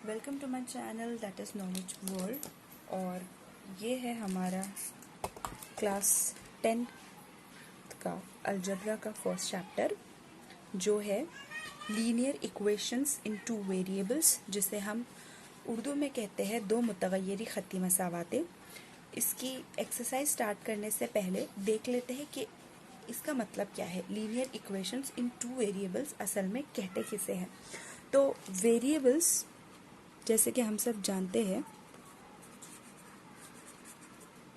Welcome to my channel that is knowledge world. और ये है हमारा क्लास 10 का अलजबरा का फर्स्ट चैप्टर जो है लीनियर इक्वेशंस इन टू वेरिएबल्स, जिसे हम उर्दू में कहते हैं दो मुतगय्यरी ख़त्ती मसावातें। इसकी एक्सरसाइज स्टार्ट करने से पहले देख लेते हैं कि इसका मतलब क्या है। लीनियर इक्वेशंस इन टू वेरिएबल्स असल में कहते किसे हैं। तो वेरिएबल्स जैसे कि हम सब जानते हैं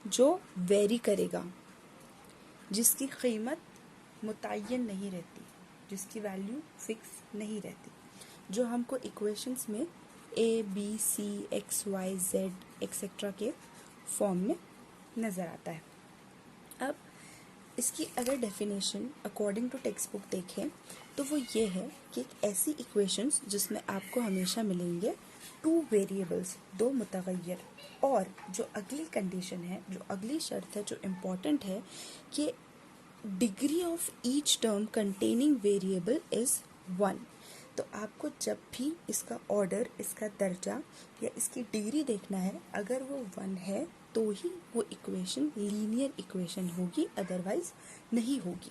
जो वेरी करेगा, जिसकी कीमत मुतय्यन नहीं रहती, जिसकी वैल्यू फिक्स नहीं रहती, जो हमको इक्वेशंस में A B C X Y Z etcetera के फॉर्म में नज़र आता है। अब इसकी अगर definition according to textbook देखें तो वो ये है कि एक ऐसी इक्वेशंस जिसमें आपको हमेशा मिलेंगे टू वेरिएबल्स, दो मुतगय्यर, और जो अगली कंडीशन है, जो अगली शर्त है, जो इम्पॉर्टेंट है कि degree of each term containing variable is 1। तो आपको जब भी इसका ऑर्डर, इसका दर्जा या इसकी डिग्री देखना है, अगर वो 1 है तो ही वो इक्वेशन लीनियर इक्वेशन होगी, अदरवाइज नहीं होगी।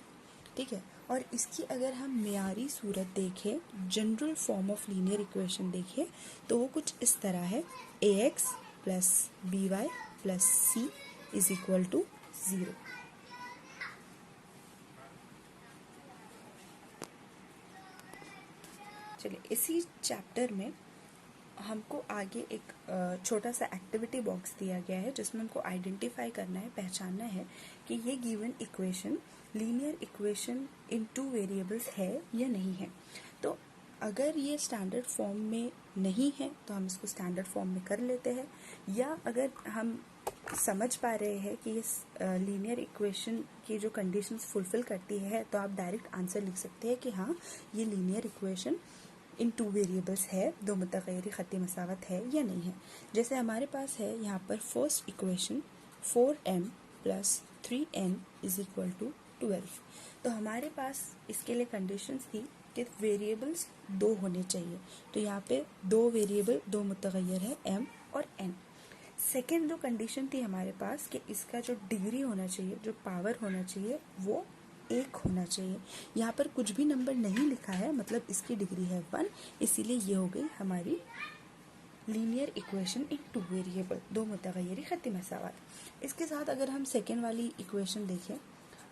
ठीक है। और इसकी अगर हम मेयारी सूरत देखें, general form of linear equation देखें, तो वो कुछ इस तरह है: a x plus B Y plus C is equal to 0। चलिए, इसी चैप्टर में हमको आगे एक छोटा सा एक्टिविटी बॉक्स दिया गया है जिसमें हमको आइडेंटिफाई करना है, पहचानना है कि ये given equation linear equation in two variables है या नहीं है। तो अगर ये स्टैंडर्ड फॉर्म में नहीं है तो हम इसको स्टैंडर्ड फॉर्म में कर लेते हैं, या अगर हम समझ पा रहे हैं कि ये लीनियर इक्वेशन की जो कंडीशंस फुलफिल करती है तो आप डायरेक्ट आंसर लिख सकते हैं कि हाँ, ये linear equation in two variables है, दो मुतगय्यरी ख़त्ती मसावत है या नहीं है। जैसे हमारे पास है यहाँ पर first equation 4m plus 3n is equal to 12। तो हमारे पास इसके लिए कंडीशंस थी कि वेरिएबल्स दो होने चाहिए। तो यहाँ पे दो वेरिएबल, दो मुतगय्यर है m और n। सेकेंड जो कंडीशन थी हमारे पास कि इसका जो डिग्री होना चाहिए, जो पावर होना चाहिए, वो 1 होना चाहिए। यहाँ पर कुछ भी नंबर नहीं लिखा है, मतलब इसकी डिग्री है 1, इसीलिए ये हो गई हमारी linear equation in two variable, दो मुतगय्यरी ख़त्ती मसावत। इसके साथ अगर हम सेकेंड वाली इक्वेशन देखें,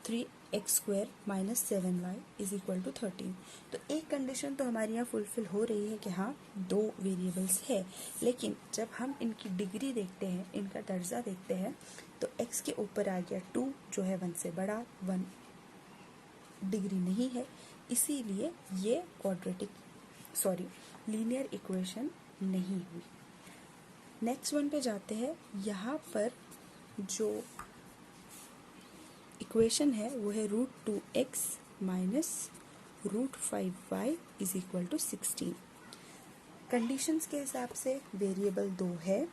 3x² minus 7y is equal to 13। तो एक कंडीशन तो हमारे यहाँ फुलफिल हो रही है कि हाँ, दो वेरिएबल्स है, लेकिन जब हम इनकी डिग्री देखते हैं, इनका दर्जा देखते हैं, तो x के ऊपर आ गया 2 जो है 1 से बड़ा, 1 डिग्री नहीं है, इसीलिए ये लीनियर इक्वेशन नहीं हुई। नेक्स्ट वन पे जाते हैं। यहाँ पर जो इक्वेशन है वो है √2x minus √5y is equal to 16। Conditions के हिसाब से वेरिएबल 2 है,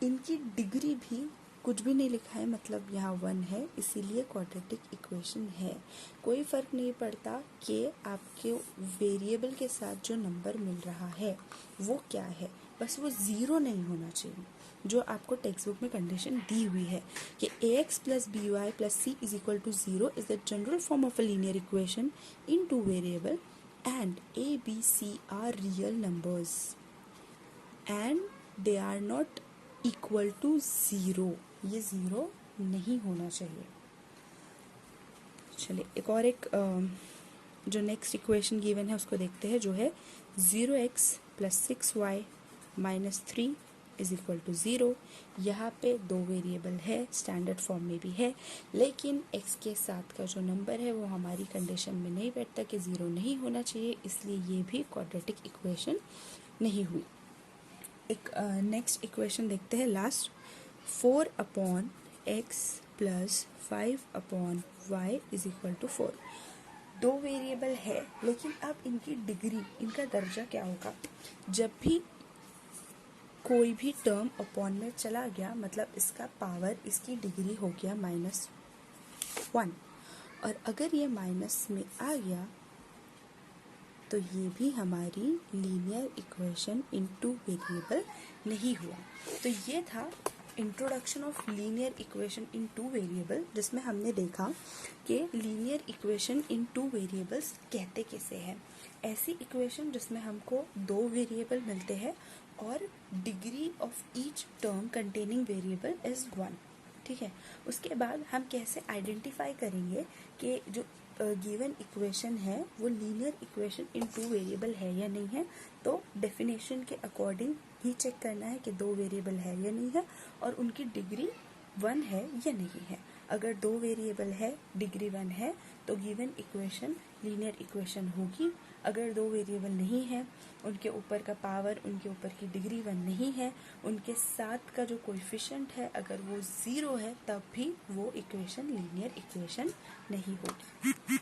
इनकी डिग्री भी कुछ भी नहीं लिखा है, मतलब यहाँ 1 है, इसीलिए क्वाड्रेटिक इक्वेशन है। कोई फ़र्क नहीं पड़ता कि आपके वेरिएबल के साथ जो नंबर मिल रहा है वो क्या है, बस वो 0 नहीं होना चाहिए। जो आपको टेक्स्ट बुक में कंडीशन दी हुई है कि ax plus B Y plus C is equal to 0 is the general form of a linear equation in two variable and a b c are real numbers and they are not equal to 0। ये 0 नहीं होना चाहिए। चलिए, एक जो next equation given है उसको देखते हैं, जो है 0x plus 6y minus 3 is equal to 0। यहाँ पे दो वेरिएबल है, स्टैंडर्ड फॉर्म में भी है, लेकिन x के साथ का जो नंबर है वो हमारी कंडीशन में नहीं बैठता कि 0 नहीं होना चाहिए, इसलिए ये भी क्वाड्रेटिक इक्वेशन नहीं हुई। एक नेक्स्ट इक्वेशन देखते हैं, last 4/x plus 5/y is equal to 4। दो वेरिएबल है, लेकिन अब इनकी डिग्री, इनका दर्जा क्या होगा। जब भी कोई भी टर्म अपॉन में चला गया, मतलब इसका पावर, इसकी डिग्री हो गया -1, और अगर ये माइनस में आ गया तो ये भी हमारी linear equation in two variable नहीं हुआ। तो ये था introduction of linear equation in two variable, जिसमें हमने देखा कि linear equation in two variables कहते किसे हैं। ऐसी इक्वेशन जिसमें हमको दो वेरिएबल मिलते हैं और degree of each term containing variable is 1। ठीक है, उसके बाद हम कैसे आइडेंटिफाई करेंगे कि जो गिवन इक्वेशन है वो linear equation in two variable है या नहीं है। तो डेफिनेशन के अकॉर्डिंग ही चेक करना है कि दो वेरिएबल है या नहीं है और उनकी डिग्री 1 है या नहीं है। अगर दो वेरिएबल है, डिग्री 1 है, तो गिवन इक्वेशन लीनियर इक्वेशन होगी। अगर दो वेरिएबल नहीं है, उनके ऊपर का पावर, उनके ऊपर की डिग्री 1 नहीं है, उनके साथ का जो कोएफिशिएंट है अगर वो 0 है, तब भी वो इक्वेशन लीनियर इक्वेशन नहीं होगी।